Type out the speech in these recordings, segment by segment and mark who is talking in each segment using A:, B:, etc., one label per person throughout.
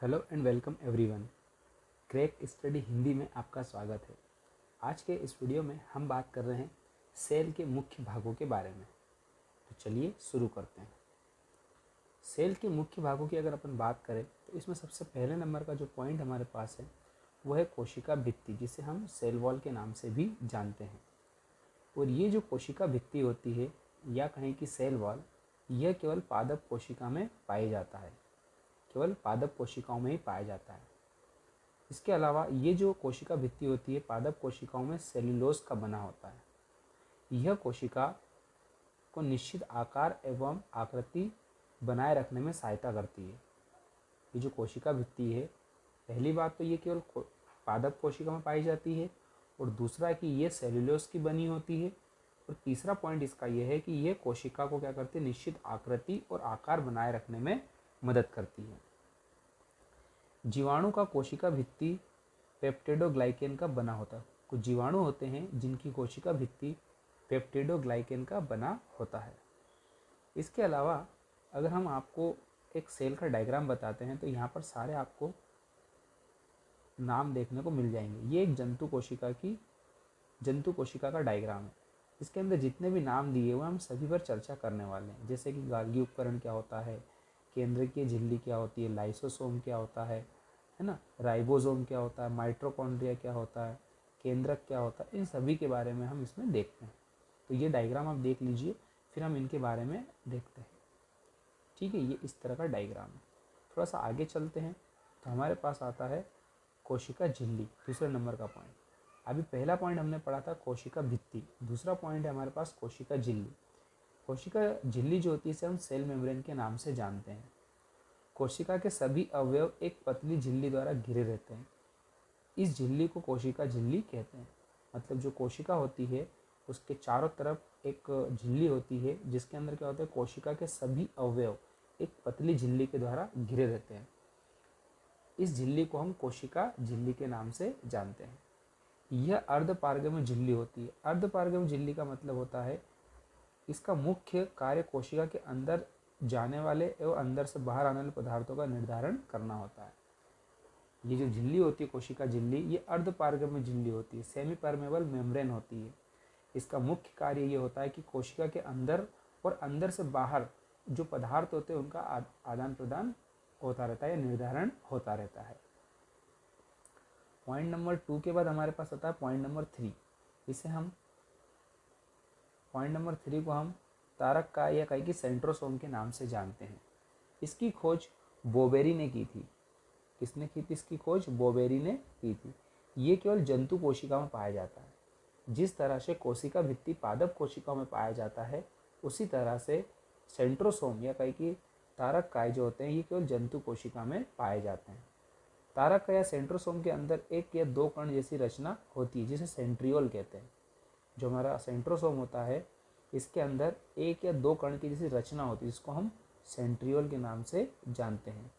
A: Hello and welcome everyone. Crack study Hindi में आपका स्वागत है। आज के इस वीडियो में हम बात कर रहे हैं सेल के मुख्य भागों के बारे में। तो चलिए शुरू करते हैं। सेल के मुख्य भागों की अगर अपन बात करें तो इसमें सबसे पहले नंबर का जो पॉइंट हमारे पास है वो है कोशिका भित्ति, जिसे हम सेल वॉल के नाम से भी जानते हैं। और ये जो कोशिका भित्ति होती है या कहें कि सेल वॉल, यह केवल पादप कोशिका में पाया जाता है, केवल पादप कोशिकाओं में ही पाया जाता है। इसके अलावा ये जो कोशिका भित्ति होती है पादप कोशिकाओं में सेल्यूलोज का बना होता है। यह कोशिका को निश्चित आकार एवं आकृति बनाए रखने में सहायता करती है। ये जो कोशिका भित्ति है, पहली बात तो ये केवल पादप कोशिका में पाई जाती है, और दूसरा कि ये सेल्यूलोज की बनी होती है, और तीसरा पॉइंट इसका यह है कि यह कोशिका को क्या करती है, निश्चित आकृति और आकार बनाए रखने में मदद करती है। जीवाणु का कोशिका भित्ति पेप्टिडोग्लाइकेन का बना होता है। कुछ जीवाणु होते हैं जिनकी कोशिका भित्ति पेप्टिडोग्लाइकेन का बना होता है। इसके अलावा अगर हम आपको एक सेल का डायग्राम बताते हैं तो यहाँ पर सारे आपको नाम देखने को मिल जाएंगे। ये एक जंतु कोशिका का डायग्राम है। इसके अंदर जितने भी नाम दिए हुए हम सभी पर चर्चा करने वाले हैं, जैसे कि गाल्गी उपकरण क्या होता है, केंद्रकीय झिल्ली क्या होती है, लाइसोसोम क्या होता है ना, राइबोसोम क्या होता है, माइटोकॉन्ड्रिया क्या होता है, केंद्रक क्या होता है, इन सभी के बारे में हम इसमें देखते हैं। तो ये डायग्राम आप देख लीजिए, फिर हम इनके बारे में देखते हैं। ठीक है, ये इस तरह का डायग्राम है। थोड़ा सा आगे चलते हैं तो हमारे पास आता है कोशिका झिल्ली, दूसरे नंबर का पॉइंट। अभी पहला पॉइंट हमने पढ़ा था कोशिका भित्ति, दूसरा पॉइंट है हमारे पास कोशिका झिल्ली। कोशिका झिल्ली जो होती है इसे हम सेल मेम्ब्रेन के नाम से जानते हैं। कोशिका के सभी अवयव एक पतली झिल्ली द्वारा घिरे रहते हैं। इस झिल्ली को कोशिका झिल्ली कहते हैं। मतलब जो कोशिका होती है उसके चारों तरफ एक झिल्ली होती है, जिसके अंदर क्या होता है, कोशिका के सभी अवयव एक पतली झिल्ली के द्वारा घिरे रहते हैं। इस झिल्ली को हम कोशिका झिल्ली के नाम से जानते हैं। यह अर्धपारगम्य झिल्ली होती है। अर्धपारगम्य झिल्ली का मतलब होता है इसका मुख्य कार्य कोशिका के अंदर जाने वाले एवं अंदर से बाहर आने वाले पदार्थों का निर्धारण करना होता है। ये जो झिल्ली होती है कोशिका झिल्ली, ये अर्धपारगम्य झिल्ली होती है, सेमी परमेबल मेम्ब्रेन होती है। इसका मुख्य कार्य ये होता है कि कोशिका के अंदर और अंदर से बाहर जो पदार्थ होते हैं उनका आदान प्रदान होता रहता है या निर्धारण होता रहता है। पॉइंट नंबर 2 के बाद हमारे पास आता है पॉइंट नंबर 3। पॉइंट नंबर 3 को हम तारक का या कहीं की सेंट्रोसोम के नाम से जानते हैं। इसकी खोज बोबेरी ने की थी। किसने की थी इसकी खोज? बोबेरी ने की थी। ये केवल जंतु कोशिका में पाया जाता है। जिस तरह से कोशिका भित्ति पादप कोशिकाओं में पाया जाता है, उसी तरह से सेंट्रोसोम या कहीं की तारक काय जो होते हैं ये केवल जंतु कोशिका में पाए जाते हैं। तारक का या सेंट्रोसोम के अंदर एक या दो कण जैसी रचना होती है जिसे सेंट्रियोल कहते हैं। जो हमारा सेंट्रोसोम होता है इसके अंदर एक या दो कण की जैसी रचना होती है, जिसको हम सेंट्रियोल के नाम से जानते हैं।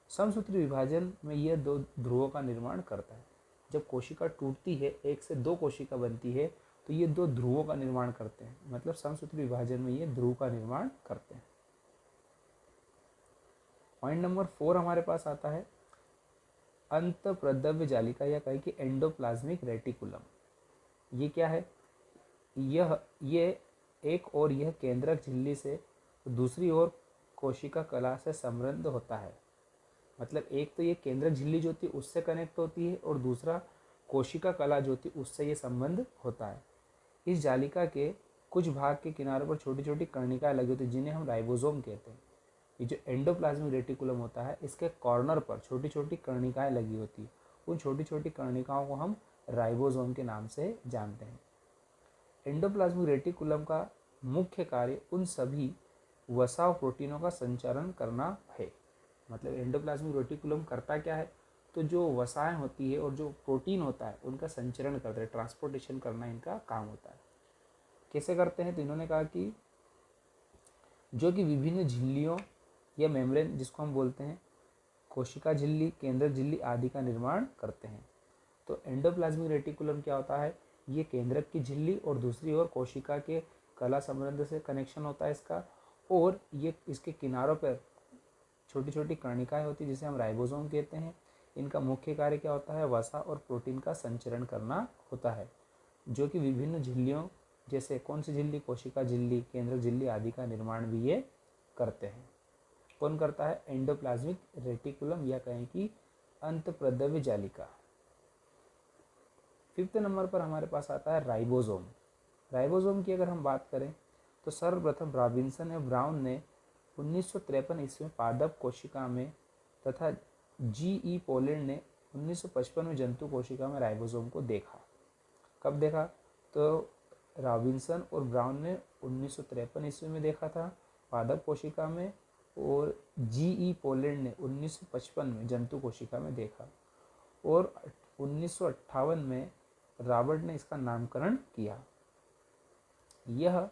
A: समसूत्री विभाजन में यह दो ध्रुवों का निर्माण करता है। जब कोशिका टूटती है, एक से दो कोशिका बनती है, तो ये दो ध्रुवों का निर्माण करते हैं। मतलब समसूत्री विभाजन में ये ध्रुव का निर्माण करते हैं। पॉइंट नंबर 4 हमारे पास आता है अंतःप्रद्रव्य जालिका या कहीं की एंडोप्लाज्मिक रेटिकुलम। ये क्या है? ये एक और यह केंद्रक झिल्ली से दूसरी ओर कोशिका कला से समृद्ध होता है। मतलब एक तो ये केंद्रक झिल्ली जो होती है उससे कनेक्ट होती है, और दूसरा कोशिका कला जो होती है उससे ये संबंध होता है। इस जालिका के कुछ भाग के किनारों पर छोटी छोटी कर्णिकाएं लगी होती है, जिन्हें हम राइबोसोम कहते हैं। ये जो एंडोप्लाज्मिक रेटिकुलम होता है इसके कॉर्नर पर छोटी छोटी कर्णिकाएं लगी होती है। उन छोटी छोटी कर्णिकाओं को हम राइबोसोम के नाम से जानते हैं। एंडोप्लाज्मिक रेटिकुलम का मुख्य कार्य उन सभी वसा प्रोटीनों का संचालन करना है। मतलब एंडोप्लाज्मिक रेटिकुलम करता क्या है? तो जो वसाएं होती है और जो प्रोटीन होता है उनका संचरण करता है, ट्रांसपोर्टेशन करना इनका काम होता है। कैसे करते हैं? तो इन्होंने कहा कि जो कि विभिन्न झिल्लियों या मेम्ब्रेन, जिसको हम बोलते हैं कोशिका झिल्ली, केंद्रक झिल्ली आदि का निर्माण करते हैं। तो एंडोप्लाज्मिक रेटिकुलम क्या होता है? ये केंद्रक की झिल्ली और दूसरी ओर कोशिका के कला संबंध से कनेक्शन होता है इसका, और ये इसके किनारों पर छोटी छोटी कर्णिकाएं होती है जिसे हम राइबोसोम कहते हैं। इनका मुख्य कार्य क्या होता है, वसा और प्रोटीन का संचरण करना होता है, जो कि विभिन्न झिल्लियों जैसे कौन सी झिल्ली, कोशिका झिल्ली, केंद्रक झिल्ली आदि का निर्माण भी ये करते हैं। कौन करता है, एंडोप्लाज्मिक रेटिकुलम या कहें कि अंतःप्रद्रव्य जालिका। 5th नंबर पर हमारे पास आता है राइबोसोम। राइबोसोम की अगर हम बात करें तो सर्वप्रथम रॉबिन्सन और ब्राउन ने 1953 ईस्वी में पादप कोशिका में तथा G.E. पोलैंड ने 1955 में जंतु कोशिका में राइबोसोम को देखा। कब देखा, तो रॉबिन्सन और ब्राउन ने 1953 ईस्वी में देखा था पादप कोशिका में, और G.E. पोलैंड ने 1955 में जंतु कोशिका में देखा, और 1958 में रॉबर्ट ने इसका नामकरण किया। यह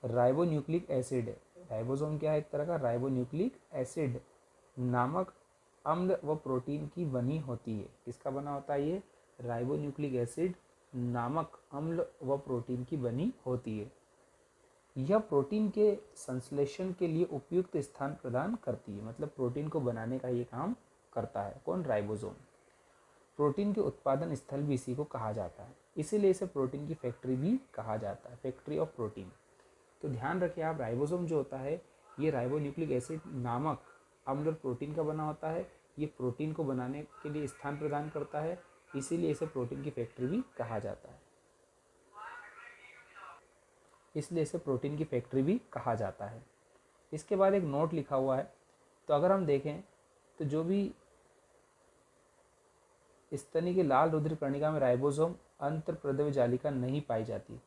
A: राइबोन्यूक्लिक एसिड है। राइबोसोम क्या है, एक तरह का राइबोन्यूक्लिक एसिड नामक अम्ल व प्रोटीन की बनी होती है। किसका बना होता है ये, राइबोन्यूक्लिक एसिड नामक अम्ल व प्रोटीन की बनी होती है। यह प्रोटीन के संश्लेषण के लिए उपयुक्त स्थान प्रदान करती है, मतलब प्रोटीन को बनाने का ये काम करता है। कौन, राइबोसोम। प्रोटीन के उत्पादन स्थल भी इसी को कहा जाता है, इसीलिए इसे प्रोटीन की फैक्ट्री भी कहा जाता है, फैक्ट्री ऑफ प्रोटीन। तो ध्यान रखिए आप, राइबोसोम जो होता है ये राइबोन्यूक्लिक एसिड नामक अम्ल और प्रोटीन का बना होता है। ये प्रोटीन को बनाने के लिए स्थान प्रदान करता है, इसीलिए इसे प्रोटीन की फैक्ट्री भी कहा जाता है, इसलिए इसे प्रोटीन की फैक्ट्री भी कहा जाता है। इसके बाद एक नोट लिखा हुआ है, तो अगर हम देखें तो जो भी स्तनी के लाल रुधिर कर्णिका में राइबोसोम अंतःप्रद्रव्य जालिका नहीं पाई जाती।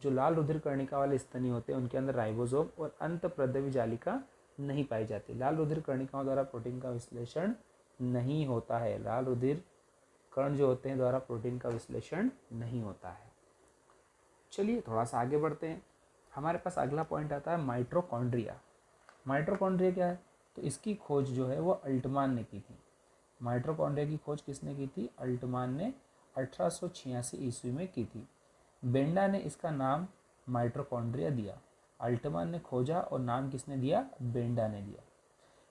A: जो लाल रुधिर कर्णिका वाले स्तनी होते हैं उनके अंदर राइबोसोम और अंतःप्रद्रव्य जालिका नहीं पाई जाती। लाल रुधिर कर्णिकाओं द्वारा प्रोटीन का विश्लेषण नहीं होता है, लाल रुधिर कण जो होते हैं द्वारा प्रोटीन का विश्लेषण नहीं होता है। चलिए थोड़ा सा आगे बढ़ते हैं। हमारे पास अगला पॉइंट आता है माइटोकॉन्ड्रिया। माइटोकॉन्ड्रिया क्या है, तो इसकी खोज जो है वो अल्टमान ने की थी। माइटोकॉन्ड्रिया की खोज किसने की थी, अल्टमान ने 1886 ईस्वी में की थी। बेंडा ने इसका नाम माइटोकॉन्ड्रिया दिया। अल्टमान ने खोजा और नाम किसने दिया, बेंडा ने दिया।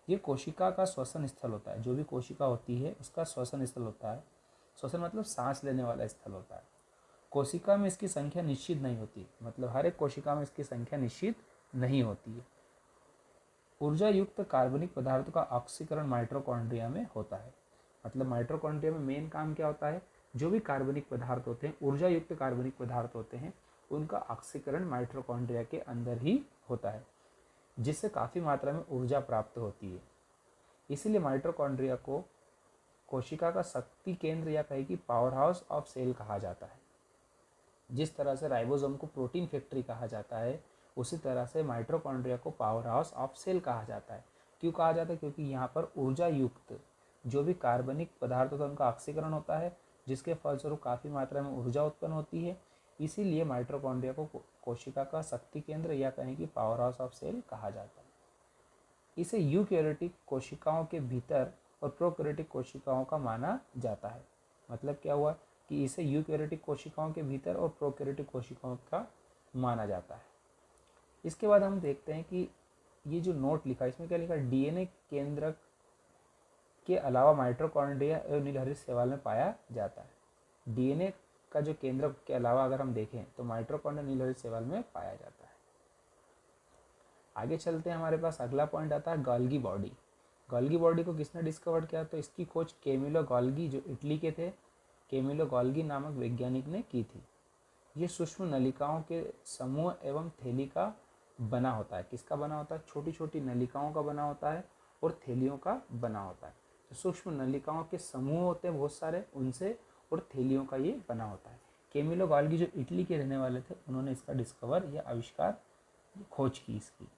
A: ये कोशिका का श्वसन स्थल होता है, जो भी कोशिका होती है उसका श्वसन स्थल होता है। श्वसन मतलब सांस लेने वाला स्थल होता है। कोशिका में इसकी संख्या निश्चित नहीं होती, मतलब हर एक कोशिका में इसकी संख्या निश्चित नहीं होती है। ऊर्जा युक्त कार्बनिक पदार्थों का ऑक्सीकरण माइटोकॉन्ड्रिया में होता है। मतलब माइटोकॉन्ड्रिया में मेन काम क्या होता है, जो भी कार्बनिक पदार्थ होते हैं, ऊर्जा युक्त कार्बनिक पदार्थ होते हैं, उनका ऑक्सीकरण माइटोकॉन्ड्रिया के अंदर ही होता है, जिससे काफ़ी मात्रा में ऊर्जा प्राप्त होती है। इसीलिए माइटोकॉन्ड्रिया को कोशिका का शक्ति केंद्र या कहे कि पावर हाउस ऑफ सेल कहा जाता है। जिस तरह से राइबोसोम को प्रोटीन फैक्ट्री कहा जाता है, उसी तरह से माइटोकॉन्ड्रिया को पावर हाउस ऑफ सेल कहा जाता है। क्यों कहा जाता है, क्योंकि यहाँ पर ऊर्जा युक्त जो भी कार्बनिक पदार्थ होता है उनका ऑक्सीकरण होता है, जिसके फलस्वरूप काफ़ी मात्रा में ऊर्जा उत्पन्न होती है। इसीलिए माइटोकॉन्ड्रिया को कोशिका का शक्ति केंद्र या कहें कि पावर हाउस ऑफ सेल कहा जाता है। इसे यूकैरियोटिक कोशिकाओं के भीतर और प्रोकैरियोटिक कोशिकाओं का माना जाता है। मतलब क्या हुआ कि इसे यूकैरियोटिक कोशिकाओं के भीतर और प्रोकैरियोटिक कोशिकाओं का माना जाता है। इसके बाद हम देखते हैं कि ये जो नोट लिखा है इसमें क्या लिखा है, डीएनए केंद्रक के अलावा माइटोकॉन्ड्रिया एवं नीलहरित शैवाल में पाया जाता है। डीएनए का जो केंद्रक के अलावा अगर हम देखें तो माइटोकॉन्ड्रिया नीलहरित शैवाल में पाया जाता है। आगे चलते हैं, हमारे पास अगला पॉइंट आता है गोल्गी बॉडी। गोल्गी बॉडी को किसने डिस्कवर किया, तो इसकी खोज कैमिलो गोल्गी जो इटली के थे, कैमिलो गोल्गी नामक वैज्ञानिक ने की थी। ये सूक्ष्म नलिकाओं के समूह एवं थैली का बना होता है। किसका बना होता है, छोटी छोटी नलिकाओं का बना होता है और थैलियों का बना होता है। तो सूक्ष्म नलिकाओं के समूह होते हैं बहुत सारे, उनसे और थैलियों का ये बना होता है। कैमिलो गोल्गी जो इटली के रहने वाले थे, उन्होंने इसका डिस्कवर या आविष्कार, खोज की इसकी।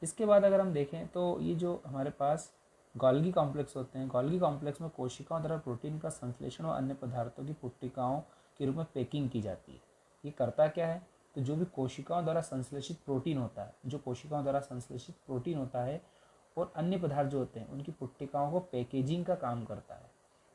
A: इसके बाद अगर हम देखें तो ये जो हमारे पास गोल्गी कॉम्प्लेक्स होते हैं, गोल्गी कॉम्प्लेक्स में कोशिकाओं द्वारा प्रोटीन का संश्लेषण और अन्य पदार्थों की पुट्टिकाओं के रूप में पैकिंग की जाती है। ये करता क्या है, तो जो भी कोशिकाओं द्वारा संश्लेषित प्रोटीन होता है, जो कोशिकाओं द्वारा संश्लेषित प्रोटीन होता है और अन्य पदार्थ जो होते हैं उनकी पुट्टिकाओं को पैकेजिंग का काम करता है।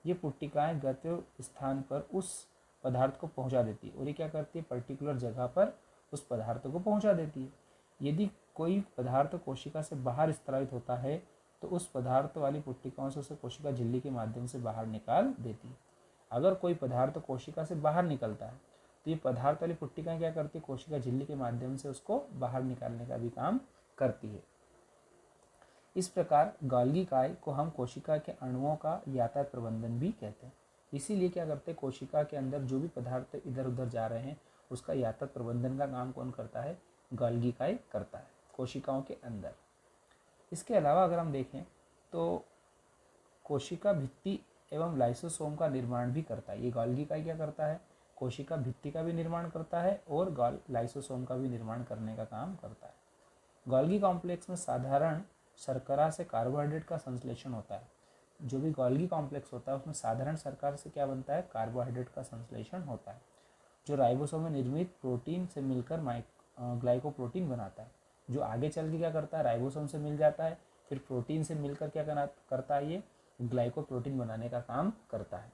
A: ये पुट्टिकाएं गंतव्य स्थान पर उस पदार्थ को पहुंचा देती है, और ये क्या करती है, पर्टिकुलर जगह पर उस पदार्थ को पहुंचा देती है। यदि कोई पदार्थ कोशिका से बाहर स्रावित होता है तो उस पदार्थ वाली पुट्टिकाओं से उसे कोशिका झिल्ली के माध्यम से बाहर निकाल देती है। अगर कोई पदार्थ कोशिका से बाहर निकलता है तो ये पदार्थ वाली पुट्टिकाएं क्या करती है, कोशिका झिल्ली के माध्यम से उसको बाहर निकालने का भी काम करती है। इस प्रकार गोल्गी काय को हम कोशिका के अणुओं का यातायात प्रबंधन भी कहते हैं। इसीलिए क्या करते हैं, कोशिका के अंदर जो भी पदार्थ इधर उधर जा रहे हैं उसका यातायात प्रबंधन का काम कौन करता है, गोल्गी काय करता है कोशिकाओं के अंदर। इसके अलावा अगर हम देखें तो कोशिका भित्ति एवं लाइसोसोम का निर्माण भी करता है। ये गोल्गी काय क्या करता है, कोशिका भित्ति का भी निर्माण करता है और लाइसोसोम का भी निर्माण करने का काम करता है। गोल्गी कॉम्प्लेक्स में साधारण शर्करा से कार्बोहाइड्रेट का संश्लेषण होता है। जो भी गोल्गी कॉम्प्लेक्स होता है उसमें साधारण शर्करा से क्या बनता है, कार्बोहाइड्रेट का संश्लेषण होता है, जो राइबोसोम में निर्मित प्रोटीन से मिलकर ग्लाइकोप्रोटीन बनाता है, जो आगे चल के क्या करता है, राइबोसोम से मिल जाता है, फिर प्रोटीन से मिलकर क्या करता है, ये ग्लाइकोप्रोटीन बनाने का काम करता है।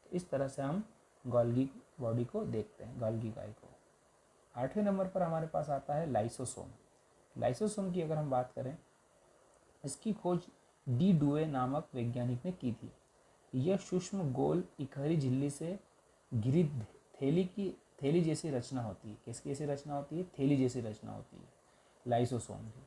A: तो इस तरह से हम गोल्गी बॉडी को देखते हैं, गोल्गी काय को। 8वें नंबर पर हमारे पास आता है लाइसोसोम। लाइसोसोम की अगर हम बात करें, इसकी खोज डी डुए नामक वैज्ञानिक ने की थी। यह सूक्ष्म गोल इकहरी झिल्ली से घिरी थैली जैसी रचना होती है। किसकी जैसी रचना होती है, थैली जैसी रचना होती है लाइसोसोम की।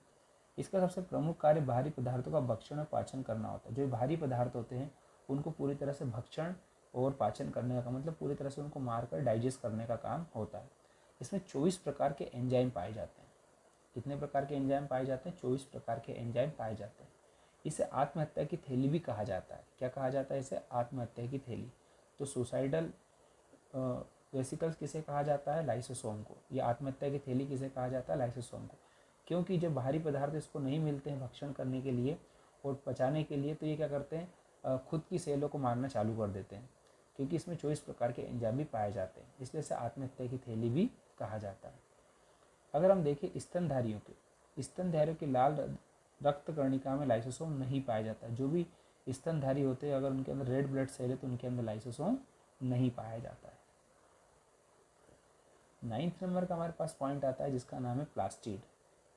A: इसका सबसे प्रमुख कार्य भारी पदार्थों का भक्षण और पाचन करना होता है। जो भारी पदार्थ होते हैं उनको पूरी तरह से भक्षण और पाचन करने का मतलब पूरी तरह से उनको मारकर डाइजेस्ट करने का काम होता है। इसमें 24 प्रकार के एंजाइम पाए जाते हैं। कितने प्रकार के एंजाइम पाए जाते हैं, 24 प्रकार के एंजाइम पाए जाते हैं। इसे आत्महत्या की थैली भी कहा जाता है। क्या कहा जाता है इसे, आत्महत्या की थैली। तो सुसाइडल वेसिकल्स किसे कहा जाता है, लाइसोसोम को। ये आत्महत्या की थैली किसे कहा जाता है, लाइसोसोम को। क्योंकि जब बाहरी पदार्थ इसको नहीं मिलते हैं भक्षण करने के लिए और पचाने के लिए, तो ये क्या करते हैं, खुद की सेलों को मारना चालू कर देते हैं, क्योंकि इसमें 24 प्रकार के एंजाइम भी पाए जाते हैं, इसलिए इसे आत्महत्या की थैली भी कहा जाता है। अगर हम देखें स्तनधारियों की लाल रक्त कर्णिका में लाइसोसोम नहीं पाया जाता। जो भी स्तनधारी होते हैं अगर उनके अंदर रेड ब्लड सेल है तो उनके अंदर लाइसोसोम नहीं पाया जाता है। 9th नंबर का हमारे पास पॉइंट आता है जिसका नाम है प्लास्टिड।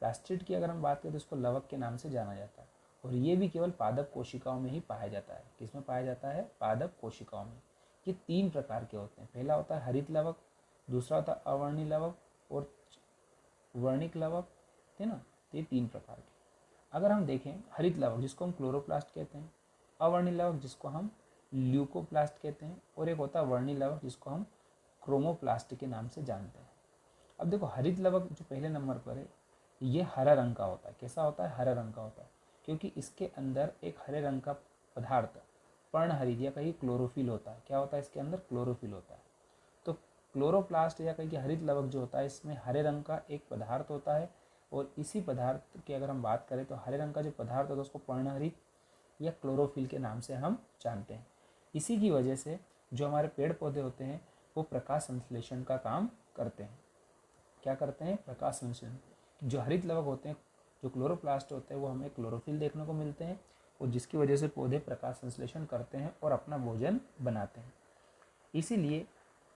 A: प्लास्टिड की अगर हम बात करें तो इसको लवक के नाम से जाना जाता है और ये भी केवल पादप कोशिकाओं में ही पाया जाता है। किसमें पाया जाता है, पादप कोशिकाओं में। ये 3 प्रकार के होते हैं। पहला होता है हरित लवक, दूसरा होता है अवर्णी लवक और वर्णिक लवक, है ना। तो ये 3 प्रकार के। अगर हम देखें हरित लवक जिसको हम क्लोरोप्लास्ट कहते हैं, अवर्णी लवक जिसको हम ल्यूकोप्लास्ट कहते हैं और एक होता है वर्णी लवक जिसको हम क्रोमोप्लास्ट के नाम से जानते हैं। अब देखो हरित लवक जो पहले नंबर पर है ये हरा रंग का होता है। कैसा होता है, हरा रंग का होता है, क्योंकि इसके अंदर एक हरे रंग का पदार्थ पर्णहरित या कहीं क्लोरोफिल होता है। क्या होता है इसके अंदर, क्लोरोफिल होता है। तो क्लोरोप्लास्ट या कहीं हरित लवक जो होता है इसमें हरे रंग का एक पदार्थ होता है और इसी पदार्थ की अगर हम बात करें तो हरे रंग का जो पदार्थ होता है उसको पर्णहरित या क्लोरोफिल के नाम से हम जानते हैं। इसी की वजह से जो हमारे पेड़ पौधे होते हैं वो प्रकाश संश्लेषण का काम करते हैं। क्या करते हैं, प्रकाश संश्लेषण। जो हरित लवक होते हैं, जो क्लोरोप्लास्ट होते हैं वो हमें क्लोरोफिल देखने को मिलते हैं और जिसकी वजह से पौधे प्रकाश संश्लेषण करते हैं और अपना भोजन बनाते हैं। इसीलिए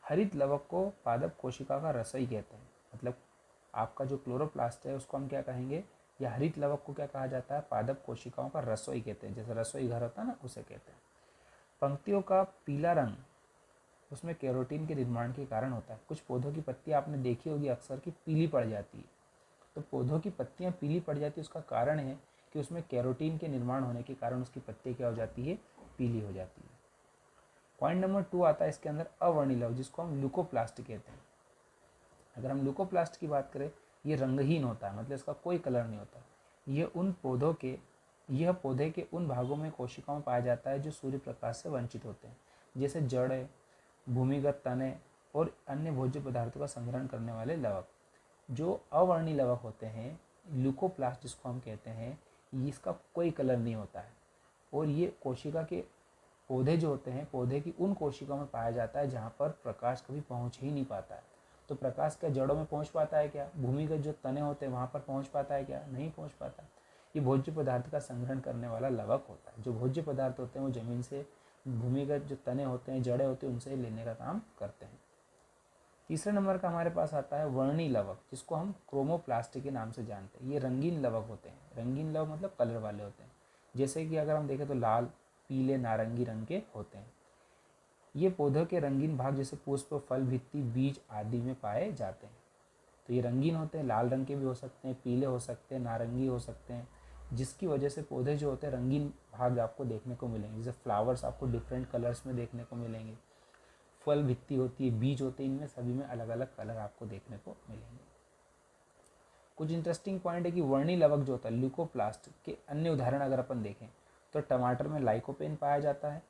A: हरित लवक को पादप कोशिका का रसोई कहते हैं। मतलब आपका जो क्लोरोप्लास्ट है उसको हम क्या कहेंगे, या हरित लवक को क्या कहा जाता है, पादप कोशिकाओं का रसोई कहते हैं। जैसे रसोई घर होता है ना, उसे कहते हैं। पंक्तियों का पीला रंग उसमें कैरोटीन के निर्माण के कारण होता है। कुछ पौधों की पत्तियां आपने देखी होगी अक्सर कि पीली पड़ जाती है। तो पौधों की पत्तियां पीली पड़ जाती है उसका कारण है कि उसमें कैरोटीन के निर्माण होने के कारण उसकी पत्ती क्या हो जाती है, पीली हो जाती है। पॉइंट नंबर 2 आता है इसके अंदर अवर्णी लवक जिसको हम ल्यूकोप्लास्ट कहते हैं। अगर हम ल्यूकोप्लास्ट की बात करें ये रंगहीन होता है, मतलब इसका कोई कलर नहीं होता। यह पौधे के उन भागों में कोशिकाओं में पाया जाता है जो सूर्य प्रकाश से वंचित होते हैं, जैसे जड़, भूमिगत तने और अन्य भोज्य पदार्थों का संग्रहण करने वाले लवक। जो अवर्णी लवक होते हैं, ल्यूकोप्लास्ट जिसको हम कहते हैं, इसका कोई कलर नहीं होता है और ये कोशिका के पौधे जो होते हैं, पौधे की उन कोशिकाओं में पाया जाता है जहाँ पर प्रकाश कभी पहुँच ही नहीं पाता है। तो प्रकाश क्या जड़ों में पहुँच पाता है क्या, भूमिगत जो तने होते हैं वहाँ पर पहुँच पाता है क्या, नहीं पहुँच पाता। ये भोज्य पदार्थ का संग्रहण करने वाला लवक होता है। जो भोज्य पदार्थ होते हैं वो जमीन से, भूमिगत जो तने होते हैं, जड़ें होती हैं, उनसे लेने का काम करते हैं। तीसरे नंबर का हमारे पास आता है वर्णी लवक जिसको हम क्रोमोप्लास्ट के नाम से जानते हैं। ये रंगीन लवक होते हैं। रंगीन लवक मतलब कलर वाले होते हैं। जैसे कि अगर हम देखें तो लाल, पीले, नारंगी रंग के होते हैं। ये पौधों के रंगीन भाग जैसे पुष्प, फल, भित्ति, बीज आदि में पाए जाते हैं। तो ये रंगीन होते हैं, लाल रंग के भी हो सकते हैं, पीले हो सकते हैं, नारंगी हो सकते हैं, जिसकी वजह से पौधे जो होते हैं रंगीन भाग आपको देखने को मिलेंगे। जैसे फ्लावर्स आपको डिफरेंट कलर्स में देखने को मिलेंगे, फल, भित्ति होती है, बीज होते हैं, इनमें सभी में अलग अलग कलर आपको देखने को मिलेंगे। कुछ इंटरेस्टिंग पॉइंट है कि वर्णी लवक जो होता है ल्यूकोप्लास्ट के अन्य उदाहरण अगर अपन देखें तो टमाटर में लाइकोपेन पाया जाता है,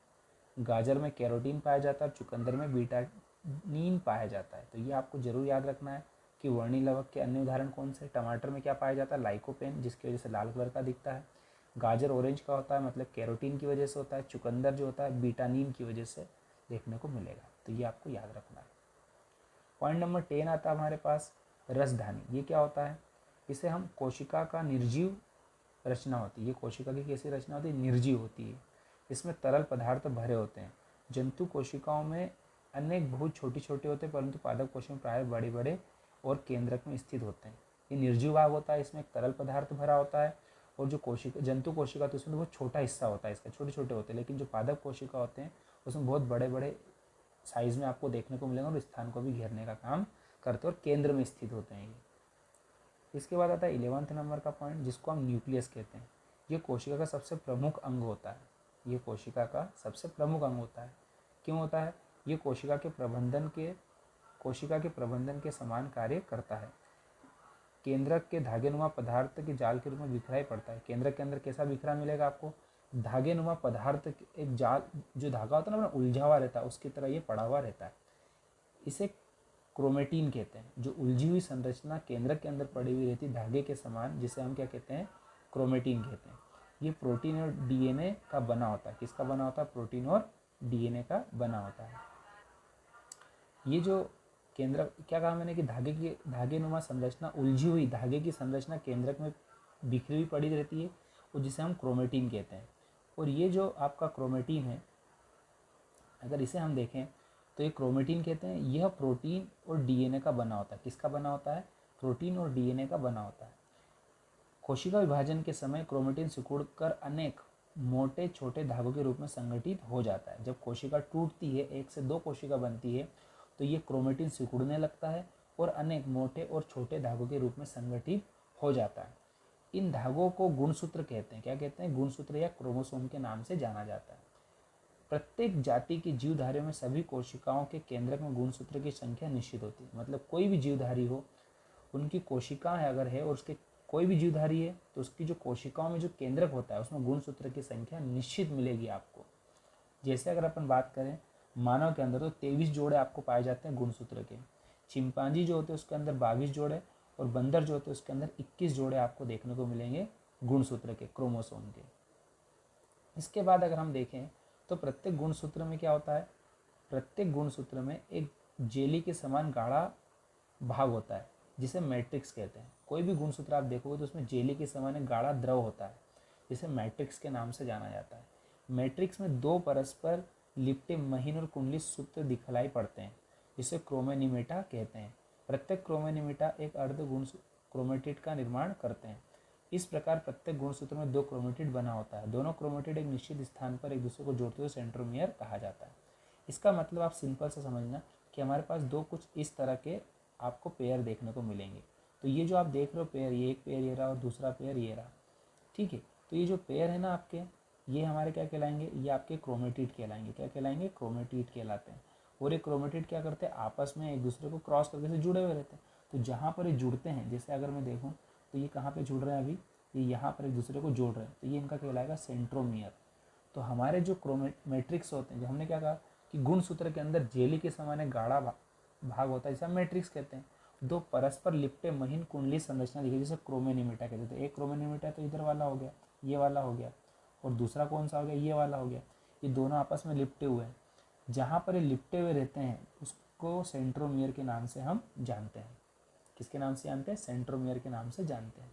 A: गाजर में कैरोटीन पाया जाता है, चुकंदर में बीटानीन पाया जाता है। तो ये आपको जरूर याद रखना है कि वर्णी लवक के अन्य उदाहरण कौन से। टमाटर में क्या पाया जाता है, लाइकोपेन, जिसकी वजह से लाल कलर का दिखता है। गाजर ऑरेंज का होता है, मतलब कैरोटीन की वजह से होता है। चुकंदर जो होता है बीटानीन की वजह से देखने को मिलेगा। तो ये आपको याद रखना है। पॉइंट नंबर 10 आता है हमारे पास रसधानी। ये क्या होता है, इसे हम कोशिका का निर्जीव रचना होती है। ये कोशिका की कैसी रचना होती है, निर्जीव होती है। इसमें तरल पदार्थ भरे होते हैं। जंतु कोशिकाओं में अनेक बहुत छोटे छोटे होते हैं, परंतु पादप कोशिकाओं में प्राय बड़े बड़े और केंद्रक में स्थित होते हैं। ये निर्जीव भाग होता है, इसमें एक तरल पदार्थ भरा होता है। और जो कोशिका जंतु कोशिका तो उसमें बहुत छोटा हिस्सा होता है, इसका छोटे छोटे होते हैं। लेकिन जो पादप कोशिका होते हैं उसमें बहुत बड़े बड़े साइज में आपको देखने को मिलेंगे और स्थान को भी घेरने का काम करते हैं और केंद्र में स्थित होते हैं ये। इसके बाद आता है 11th नंबर का पॉइंट, जिसको हम न्यूक्लियस कहते हैं। ये कोशिका का सबसे प्रमुख अंग होता है। ये कोशिका का सबसे प्रमुख अंग होता है। क्यों होता है, ये कोशिका के प्रबंधन के समान कार्य करता है। केंद्रक के धागेनुमा पदार्थ के जाल के रूप में बिखराई पड़ता है। केंद्रक के अंदर कैसा बिखरा मिलेगा आपको, धागेनुमा पदार्थ, एक जाल, जो धागा होता है ना उलझा हुआ रहता है, उसकी तरह ये पड़ा हुआ रहता है। इसे क्रोमेटीन कहते हैं। जो उलझी हुई संरचना केंद्रक के अंदर पड़ी हुई रहती है धागे के समान, जिसे हम क्या कहते हैं, क्रोमेटीन कहते हैं। ये प्रोटीन और डीएनए का बना होता है। किसका बना होता है, प्रोटीन और डीएनए का बना होता है। ये जो केंद्र, क्या कहा मैंने कि धागेनुमा संरचना, उलझी हुई धागे की संरचना केंद्रक में बिखरी हुई पड़ी रहती है और जिसे हम क्रोमेटीन कहते हैं। और ये जो आपका क्रोमेटीन है, अगर इसे हम देखें तो ये क्रोमेटीन कहते हैं। यह प्रोटीन और डीएनए का बना होता है। किसका बना होता है, प्रोटीन और डीएनए का बना होता है। कोशिका विभाजन के समय क्रोमेटीन सिकुड़कर अनेक मोटे छोटे धागों के रूप में संगठित हो जाता है। जब कोशिका टूटती है, 1 से 2 कोशिका बनती है, तो ये क्रोमेटीन सिकुड़ने लगता है और अनेक मोटे और छोटे धागों के रूप में संगठित हो जाता है। इन धागों को गुणसूत्र कहते हैं। क्या कहते हैं, गुणसूत्र या क्रोमोसोम के नाम से जाना जाता है। प्रत्येक जाति की जीवधारियों में सभी कोशिकाओं के केंद्रक में गुणसूत्र की संख्या निश्चित होती है। मतलब कोई भी जीवधारी हो, उनकी कोशिकाएं अगर है और उसके कोई भी जीवधारी है, तो उसकी जो कोशिकाओं में जो केंद्रक होता है उसमें गुणसूत्र की संख्या निश्चित मिलेगी आपको। जैसे अगर अपन बात करें मानव के अंदर, तो 23 जोड़े आपको पाए जाते हैं गुणसूत्र के। चिंपांजी जो होते हैं उसके अंदर 22 जोड़े, और बंदर जो होते हैं उसके अंदर 21 जोड़े आपको देखने को मिलेंगे गुणसूत्र के, क्रोमोसोम के। इसके बाद अगर हम देखें तो प्रत्येक गुणसूत्र में क्या होता है, प्रत्येक गुणसूत्र में एक जेली के समान गाढ़ा भाग होता है, जिसे मैट्रिक्स कहते हैं। कोई भी गुणसूत्र आप देखोगे तो उसमें जेली के समान एक गाढ़ा द्रव होता है, जिसे मैट्रिक्स के नाम से जाना जाता है। मैट्रिक्स में 2 परस्पर लिपटे महीन और कुंडली सूत्र दिखलाई पड़ते हैं, जिसे क्रोमेनिमेटा कहते हैं। प्रत्येक क्रोमेनिमेटा एक अर्ध गुण क्रोमेटिड का निर्माण करते हैं। इस प्रकार प्रत्येक गुणसूत्र में 2 क्रोमेटिड बना होता है। दोनों क्रोमेटिड एक निश्चित स्थान पर एक दूसरे को जोड़ते हुए सेंट्रोमियर कहा जाता है। इसका मतलब आप सिंपल से समझना कि हमारे पास 2 कुछ इस तरह के आपको पेयर देखने को मिलेंगे। तो ये जो आप देख रहे हो पेयर, ये एक पेयर ये रहा और दूसरा पेयर ये रहा, ठीक है। तो ये जो पेयर है ना आपके, ये हमारे क्या कहलाएंगे, ये आपके क्रोमेटिड कहलाएंगे। क्या कहलाएंगे, क्रोमेटिड कहलाते हैं। और ये क्रोमेटिड क्या करते हैं, आपस में एक दूसरे को क्रॉस करके से जुड़े हुए रहते हैं। तो जहाँ पर ये जुड़ते हैं, जैसे अगर मैं देखूँ तो ये कहाँ पे जुड़ रहे हैं, अभी ये यहाँ पर एक दूसरे को जोड़ रहे हैं, तो ये इनका कहलाएगा सेंट्रोमियर। तो हमारे जो मैट्रिक्स होते हैं, जो हमने क्या कहा कि गुणसूत्र के अंदर जेली के समान एक गाढ़ा भाग होता है, जिसे हम मैट्रिक्स कहते हैं। 2 परस्पर लिपटे महीन कुंडली संरचना दिखी, जिसे क्रोमेनिमेटा कहते हैं। एक क्रोमेनिमेटा तो इधर वाला हो गया, ये वाला हो गया, और दूसरा कौन सा हो गया, ये वाला हो गया। ये दोनों आपस में लिपटे हुए हैं। जहाँ पर ये लिपटे हुए रहते हैं उसको सेंट्रोमियर के नाम से हम जानते हैं। किसके नाम से जानते हैं, सेंट्रोमियर के नाम से जानते हैं।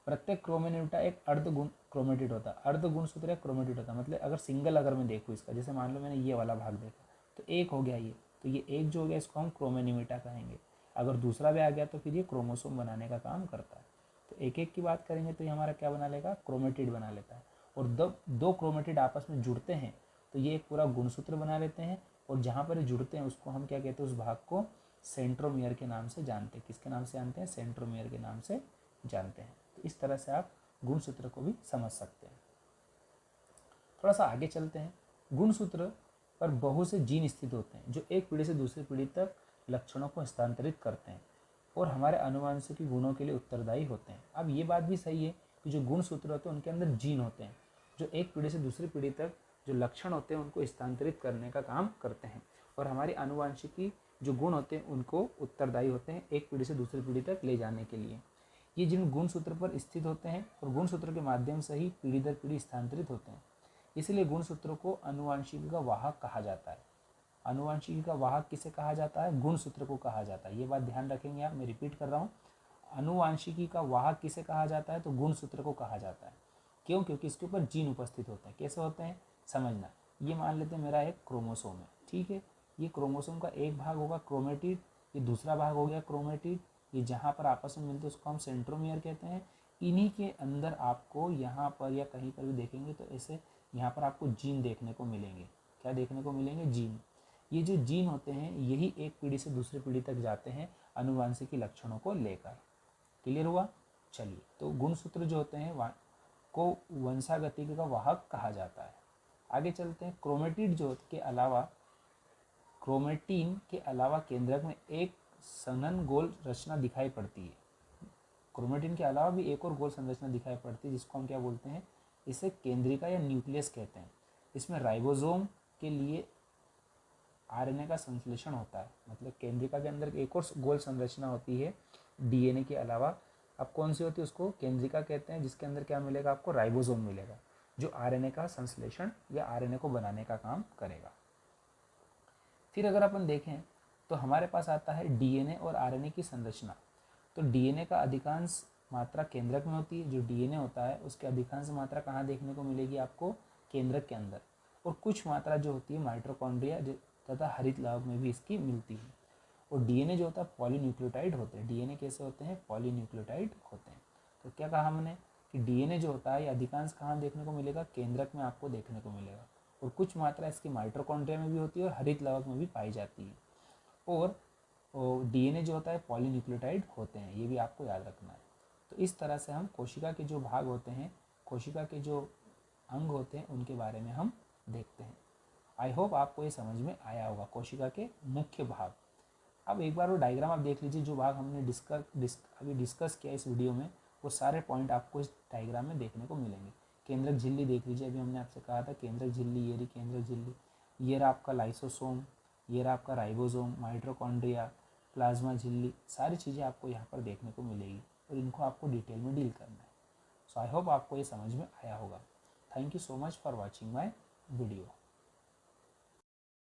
A: प्रत्येक क्रोमेनिमेटा एक अर्ध गुण क्रोमेटिड होता है। अर्ध गुणसूत्र एक क्रोमेटिड होता है, मतलब अगर सिंगल अगर मैं देखूँ इसका, जैसे मान लो मैंने ये वाला भाग देखा तो एक हो गया ये, तो ये एक जो हो गया इसको हम क्रोमेनिमेटा कहेंगे। अगर दूसरा भी आ गया तो फिर ये क्रोमोसोम बनाने का काम करता है। तो एक एक की बात करेंगे तो ये हमारा क्या बना लेगा, क्रोमेटिड बना लेता है। और दो क्रोमेटिड आपस में जुड़ते हैं तो ये एक पूरा गुणसूत्र बना लेते हैं, और जहाँ पर ये जुड़ते हैं उसको हम क्या कहते हैं, उस भाग को सेंट्रोमियर के नाम से जानते हैं। किसके नाम से जानते हैं? सेंट्रोमियर के नाम से जानते हैं। तो इस तरह से आप गुणसूत्र को भी समझ सकते हैं। थोड़ा सा आगे चलते हैं। गुणसूत्र पर बहुत से जीन स्थित होते हैं जो एक पीढ़ी से दूसरी पीढ़ी तक लक्षणों को हस्तांतरित करते हैं और हमारे आनुवंशिक गुणों के लिए उत्तरदायी होते हैं। अब ये बात भी सही है कि जो गुणसूत्र होते हैं उनके अंदर जीन होते हैं जो एक पीढ़ी से दूसरी पीढ़ी तक जो लक्षण होते हैं उनको स्थानांतरित करने का काम करते हैं, और हमारी आनुवंशिकी जो गुण होते हैं उनको उत्तरदायी होते हैं एक पीढ़ी से दूसरी पीढ़ी तक ले जाने के लिए। ये जिन गुणसूत्र पर स्थित होते हैं और गुणसूत्र के माध्यम से ही पीढ़ी दर पीढ़ी स्थानांतरित होते हैं, इसलिए गुणसूत्रों को आनुवंशिकी का वाहक कहा जाता है। आनुवंशिकी का वाहक किसे कहा जाता है? गुणसूत्र को कहा जाता है। ये बात ध्यान रखेंगे आप, मैं रिपीट कर रहा हूँ। आनुवंशिकी का वाहक किसे कहा जाता है? तो गुणसूत्र को कहा जाता है। क्यों? क्योंकि इसके ऊपर जीन उपस्थित होते हैं। कैसे होते हैं समझना। ये मान लेते हैं मेरा एक क्रोमोसोम है, ठीक है। ये क्रोमोसोम का एक भाग होगा क्रोमेटिड, ये दूसरा भाग हो गया क्रोमेटिड। ये जहाँ पर आपस में मिलते हैं उसको हम सेंट्रोमियर कहते हैं। इन्हीं के अंदर आपको यहाँ पर या कहीं पर भी देखेंगे तो ऐसे यहाँ पर आपको जीन देखने को मिलेंगे। क्या देखने को मिलेंगे? जीन। ये जो जीन होते हैं यही एक पीढ़ी से दूसरी पीढ़ी तक जाते हैं आनुवंशिकी लक्षणों को लेकर। क्लियर हुआ? चलिए, तो गुणसूत्र जो होते हैं को वंशागतिकी का वाहक कहा जाता है। आगे चलते हैं। क्रोमेटिड जो के अलावा क्रोमेटिन के अलावा केंद्रक में एक सघन गोल रचना दिखाई पड़ती है। क्रोमेटिन के अलावा भी एक और गोल संरचना दिखाई पड़ती है जिसको हम क्या बोलते हैं? इसे केंद्रिका या न्यूक्लियस कहते हैं। इसमें राइबोसोम के लिए आरएनए का संश्लेषण होता है। मतलब केंद्रिका के अंदर एक और गोल संरचना होती है डीएनए के अलावा। अब कौन सी होती है? उसको केंद्रिका कहते हैं, जिसके अंदर क्या मिलेगा आपको? राइबोसोम मिलेगा, जो आरएनए का संश्लेषण या आरएनए को बनाने का काम करेगा। फिर अगर अपन देखें तो हमारे पास आता है डीएनए और आरएनए की संरचना। तो डीएनए का अधिकांश मात्रा केंद्रक में होती है। जो डीएनए होता है उसकी अधिकांश मात्रा कहाँ देखने को मिलेगी आपको? केंद्रक के अंदर। और कुछ मात्रा जो होती है माइटोकॉन्ड्रिया तथा हरित लवक में भी इसकी मिलती है। और डीएनए जो होता है पॉलीन्यूक्लियोटाइड होते हैं। डीएनए कैसे होते हैं? पॉलीन्यूक्लियोटाइड होते हैं। तो क्या कहा हमने कि डीएनए जो होता है ये अधिकांश कहाँ देखने को मिलेगा? केंद्रक में आपको देखने को मिलेगा। और कुछ मात्रा इसकी माइटोकॉन्ड्रिया में भी होती है और हरित लवक में भी पाई जाती है। और डीएनए जो होता है पॉलीन्यूक्लियोटाइड होते हैं, ये भी आपको याद रखना है। तो इस तरह से हम कोशिका के जो भाग होते हैं, कोशिका के जो अंग होते हैं उनके बारे में हम देखते हैं। आई होप आपको ये समझ में आया होगा कोशिका के मुख्य भाग। अब एक बार वो डायग्राम आप देख लीजिए। जो भाग हमने अभी डिस्कस किया इस वीडियो में, वो सारे पॉइंट आपको इस डायग्राम में देखने को मिलेंगे। केंद्रक झिल्ली देख लीजिए। अभी हमने आपसे कहा था केंद्रक झिल्ली, ये रही केंद्रक झिल्ली। ये रहा आपका लाइसोसोम, ये रहा आपका राइबोसोम, माइटोकॉन्ड्रिया, प्लाज्मा झिल्ली। सारी चीज़ें आपको यहाँ पर देखने को मिलेगी और इनको आपको डिटेल में डील करना है। सो आई होप आपको ये समझ में आया होगा। Thank you so much for watching my video.